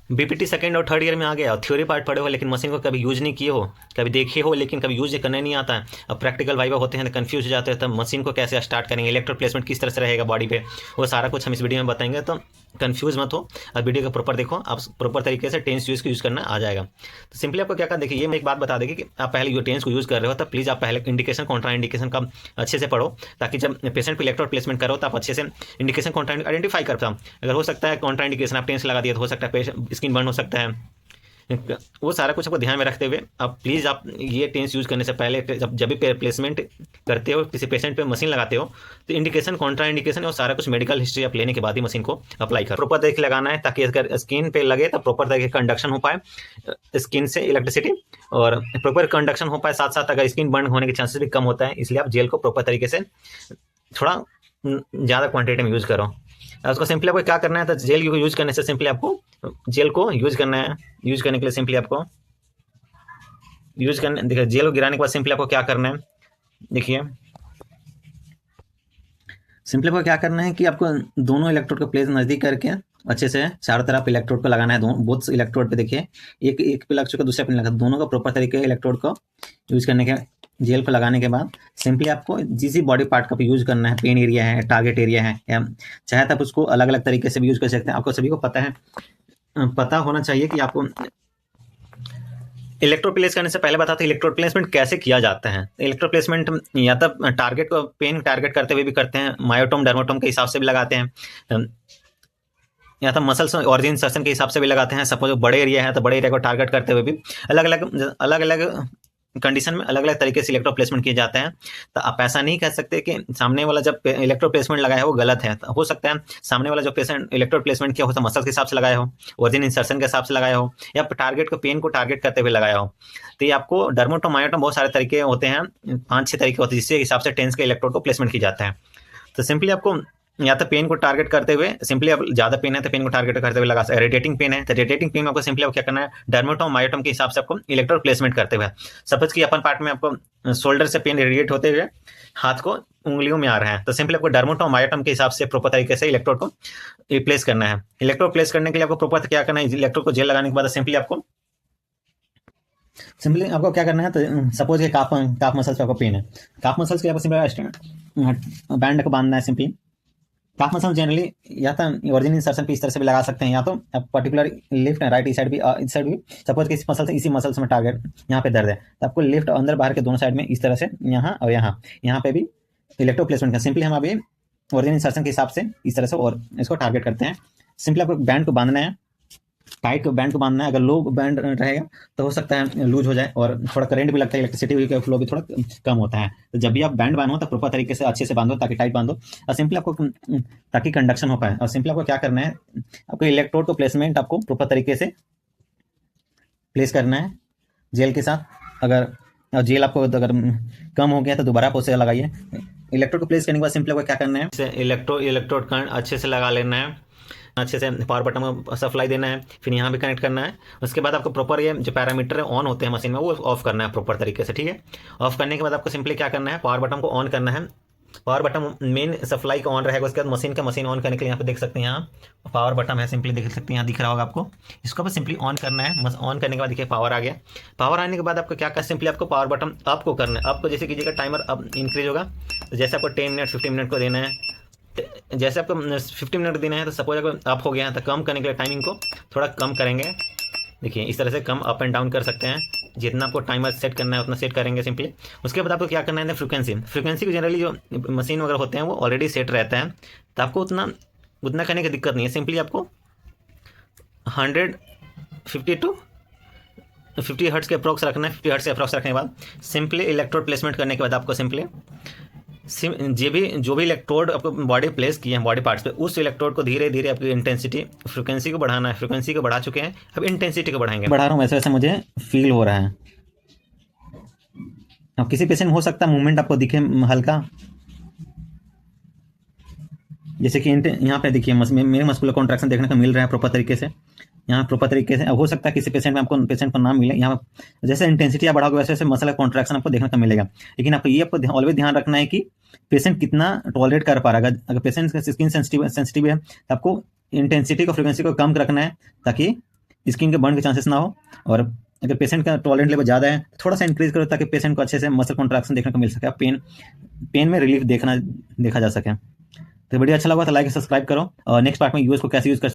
BPT second और third year में आ गया और थ्योरी पार्ट पढ़े हो लेकिन मशीन को कभी यूज नहीं किए हो, कभी देखे हो लेकिन कभी यूज करने नहीं आता है। अब प्रैक्टिकल वाइवा होते हैं तो कंफ्यूज हो जाते हैं, तब मशीन को कैसे स्टार्ट करेंगे, इलेक्ट्रोड प्लेसमेंट किस तरह से रहेगा बॉडी पे, वो सारा कुछ हम इस वीडियो में बताएंगे। तो कंफ्यूज मत हो, अब वीडियो को प्रॉपर देखो, आप प्रॉपर तरीके से टेंस यूज करना आ जाएगा। तो सिंपली आपको क्या करना, देखिए ये मैं एक बात बता देगी कि आप पहले जो टेंस को यूज कर रहे हो तब प्लीज़ आप पहले इंडिकेशन कॉन्ट्रा इंडिकेशन का अच्छे से पढ़ो, ताकि जब पेशेंट पे इलेक्ट्रोड प्लेसमेंट करो तो आप अच्छे से इंडिकेशन कॉन्ट्रा आइडेंटिफाई कर पाओ। अगर हो सकता है कॉन्ट्रा इंडिकेशन आप टेंस लगा दिया तो हो सकता है स्किन बर्न हो सकता है, वो सारा कुछ आपको ध्यान में रखते हुए आप प्लीज़ आप ये टेंस यूज़ करने से पहले जब भी प्लेसमेंट करते हो, किसी पेशेंट पे मशीन लगाते हो, तो इंडिकेशन कॉन्ट्रा इंडिकेशन और सारा कुछ मेडिकल हिस्ट्री आप लेने के बाद ही मशीन को अप्लाई करो। प्रॉपर तरीके लगाना है ताकि अगर स्किन पे लगे तो प्रॉपर तरीके का कंडक्शन हो पाए स्किन से इलेक्ट्रिसिटी, और प्रॉपर कंडक्शन हो पाए। साथ साथ अगर स्किन बर्न होने के चांसेस भी कम होता है, इसलिए आप जेल को प्रॉपर तरीके से थोड़ा ज़्यादा क्वांटिटी में यूज़ करो। उसको सिंपली आपको क्या करना है, तो जेल को यूज़ करने से सिंपली आपको जेल को यूज़ करना है। यूज़ करने के लिए सिंपली आपको यूज़ करने, देखिए जेल को गिराने के बाद सिंपली आपको क्या करना है, देखिए सिंपली आपको क्या करना है कि आपको दोनों इलेक्ट्रोड को प्लेस नज़दीक करके अच्छे से चारों तरफ इलेक्ट्रोड को लगाना है। दोनों बोथ इलेक्ट्रोड पे देखिए, एक पे लग चुका दूसरे पे लगा, दोनों का प्रॉपर तरीके इलेक्ट्रोड को यूज़ करने के जेल को लगाने के बाद सिंपली आपको जिस बॉडी पार्ट का यूज़ करना है, पेन एरिया है, टारगेट एरिया है, या चाहे तो आप उसको अलग अलग तरीके से भी यूज़ कर सकते हैं। आपको सभी को पता होना चाहिए कि आपको इलेक्ट्रोड प्लेस करने से पहले बताते हैं इलेक्ट्रोड प्लेसमेंट कैसे किया जाता है। इलेक्ट्रोड प्लेसमेंट या तो टारगेट को पेन टारगेट करते हुए भी करते हैं, मायोटोम डर्मोटोम के हिसाब से भी लगाते हैं, या तो मसल्स ऑरिजिन इंसर्शन के हिसाब से भी लगाते हैं। सपोज बड़े एरिया है तो बड़े एरिया को टारगेट करते हुए भी अलग अलग कंडीशन में अलग अलग तरीके से इलेक्ट्रो प्लेसमेंट किए जाते हैं। तो आप ऐसा नहीं कह सकते कि सामने वाला जब इलेक्ट्रो प्लेसमेंट लगाया है वो गलत है। तो हो सकता है सामने वाला जो पेशेंट इलेक्ट्रो प्लेसमेंट किया हो तो मसल के हिसाब से लगाया हो, ओरिजिन इंसर्शन के हिसाब से लगाया हो, या टारगेट को पेन को टारगेट करते हुए लगाया हो। तो ये आपको डर्मोटोम मायोटोम बहुत सारे तरीके होते हैं, 5-6 तरीके होते हैं जिसके हिसाब से टेंस के इलेक्ट्रोड को प्लेसमेंट किया जाता है। तो सिंपली आपको या तो पेन को टारगेट करते हुए, सिंपली अब ज्यादा पेन है तो पेन को टारगेट करते हुए लगा सकते हैं। रेडिएटिंग पेन है तो रेडिएटिंग पेन में आपको सिंपली क्या करना है, डर्मोटोम मायोटोम के हिसाब से आपको इलेक्ट्रोड प्लेसमेंट करते हुए, सपोज कि अपन पार्ट में आपको शोल्डर से पेन रेडिएट होते हुए हाथ को उंगलियों में आ रहा है, तो सिंपली आपको डर्मोटोम मायोटोम के हिसाब से प्रॉपर तरीके से इलेक्ट्रोड को प्लेस करना है। इलेक्ट्रोड प्लेस करने के लिए आपको प्रॉपर क्या करना है, इलेक्ट्रोड को जेल लगाने के बाद सिंपली आपको क्या करना है, तो सपोज कि काफ मसल्स पे आपको पेन है, काफ मसल्स के आपको सिंपली बैंड को बांधना है। सिंपली काफ मसल जनरली या तो ओरिजिन इंसर्शन पे इस तरह से भी लगा सकते हैं, या तो पर्टिकुलर लेफ्ट राइट इस साइड भी सपोज कि इसी मसल में टारगेट यहाँ पे दर्द है तो आपको लेफ्ट अंदर बाहर के दोनों साइड में इस तरह से यहाँ और यहाँ पे भी इलेक्ट्रो प्लेसमेंट का सिंपली हम अभी ओरिजिन इंसर्शन के हिसाब से इस तरह से और इसको टारगेट करते हैं। सिंपली आपको बैंड को बांधना है, टाइट बैंड को बांधना है। अगर लो बैंड रहेगा तो हो सकता है लूज हो जाए और थोड़ा करंट भी लगता है, इलेक्ट्रिसिटी का फ्लो भी थोड़ा कम होता है। तो जब भी आप बैंड बांधो तो प्रॉपर तरीके से अच्छे से बांधो, ताकि टाइट बांधो और सिंपली आपको ताकि कंडक्शन हो पाए। और सिंपली आपको क्या करना है, आपको इलेक्ट्रोड को प्लेसमेंट आपको प्रॉपर तरीके से प्लेस करना है जेल के साथ। अगर जेल आपको अगर कम हो गया तो दोबारा आप उसे लगाइए। इलेक्ट्रोड को प्लेस करने के बाद सिंपली आपको क्या करना है, इलेक्ट्रोड करंट अच्छे से लगा लेना है, अच्छे से पावर बटन को सप्लाई देना है, फिर यहाँ भी कनेक्ट करना है। उसके बाद आपको प्रॉपर ये जो पैरामीटर है ऑन होते हैं मशीन में वो ऑफ करना है प्रॉपर तरीके से, ठीक है। ऑफ करने के बाद आपको सिंपली क्या करना है, पावर बटन को ऑन करना है। पावर बटन मेन सप्लाई का ऑन रहेगा, उसके बाद मशीन ऑन करने के लिए यहाँ पे देख सकते हैं, यहाँ पावर बटन है, सिंपली देख सकते हैं यहाँ दिख रहा होगा आपको, इसको बस सिंपली ऑन करना है। ऑन करने के बाद देखिए पावर आ गया। पावर आने के बाद आपको क्या करना है, सिंपली आपको पावर बटन अप को करना है। अप को जैसे कीजिएगा टाइमर अब इंक्रीज होगा, तो जैसे आपको 10 मिनट 15 मिनट को देना है, जैसे आपको 50 मिनट देना है तो सपोज अगर अप हो गया है तो कम करने के लिए टाइमिंग को थोड़ा कम करेंगे। देखिए इस तरह से कम अप एंड डाउन कर सकते हैं, जितना आपको टाइमर सेट करना है उतना सेट करेंगे सिंपली। उसके बाद आपको क्या करना है, फ्रीक्वेंसी को जनरली जो मशीन वगैरह होते हैं वो ऑलरेडी सेट रहता है, तो आपको उतना करने की दिक्कत नहीं है। सिंपली आपको 150 टू 50 हर्ट्ज के अप्रॉक्स रखना है। 50 हर्ट्ज के अप्रॉक्स रखने के बाद सिंपली इलेक्ट्रोड प्लेसमेंट करने के बाद आपको सिंपली जो भी इलेक्ट्रोड आपको बॉडी प्लेस किए हैं बॉडी पार्ट्स पे, उस इलेक्ट्रोड को धीरे धीरे आपकी इंटेंसिटी फ्रीक्वेंसी को बढ़ाना है। फ्रीक्वेंसी को बढ़ा चुके हैं, अब इंटेंसिटी को बढ़ाएंगे। बढ़ा रहा हूँ वैसे वैसे मुझे फील हो रहा है। अब किसी पेशेंट में हो सकता है मूवमेंट आपको दिखे हल्का, जैसे कि यहाँ पे देखिए मेरे मस्कुलर कॉन्ट्रैक्शन देखने को मिल रहा है प्रॉपर तरीके से, यहाँ प्रॉपर तरीके से। अब हो सकता है किसी पेशेंट में आपको पेशेंट को नाम मिले, यहाँ जैसे इंटेंसिटी आप बढ़ाओगे वैसे वैसे मसल कॉन्ट्रैक्शन आपको देखने को मिलेगा। लेकिन आपको ऑलवेज ध्यान रखना है कि पेशेंट कितना टॉलरेट कर पा रहा है। अगर पेशेंट का स्किन सेंसिटिव है तो आपको इंटेंसिटी को फ्रीक्वेंसी को कम रखना है, ताकि स्किन के बर्न के चांसेस ना हो। और अगर पेशेंट का टॉलरेंट लेवल ज़्यादा है थोड़ा सा इंक्रीज करो ताकि पेशेंट को अच्छे से मसल कॉन्ट्रैक्शन देखने को मिल सके, पेन में रिलीफ देखा जा सके। तो वीडियो अच्छा लगा तो लाइक सब्सक्राइब करो और नेक्स्ट पार्ट में यूएस को कैसे यूज़ कर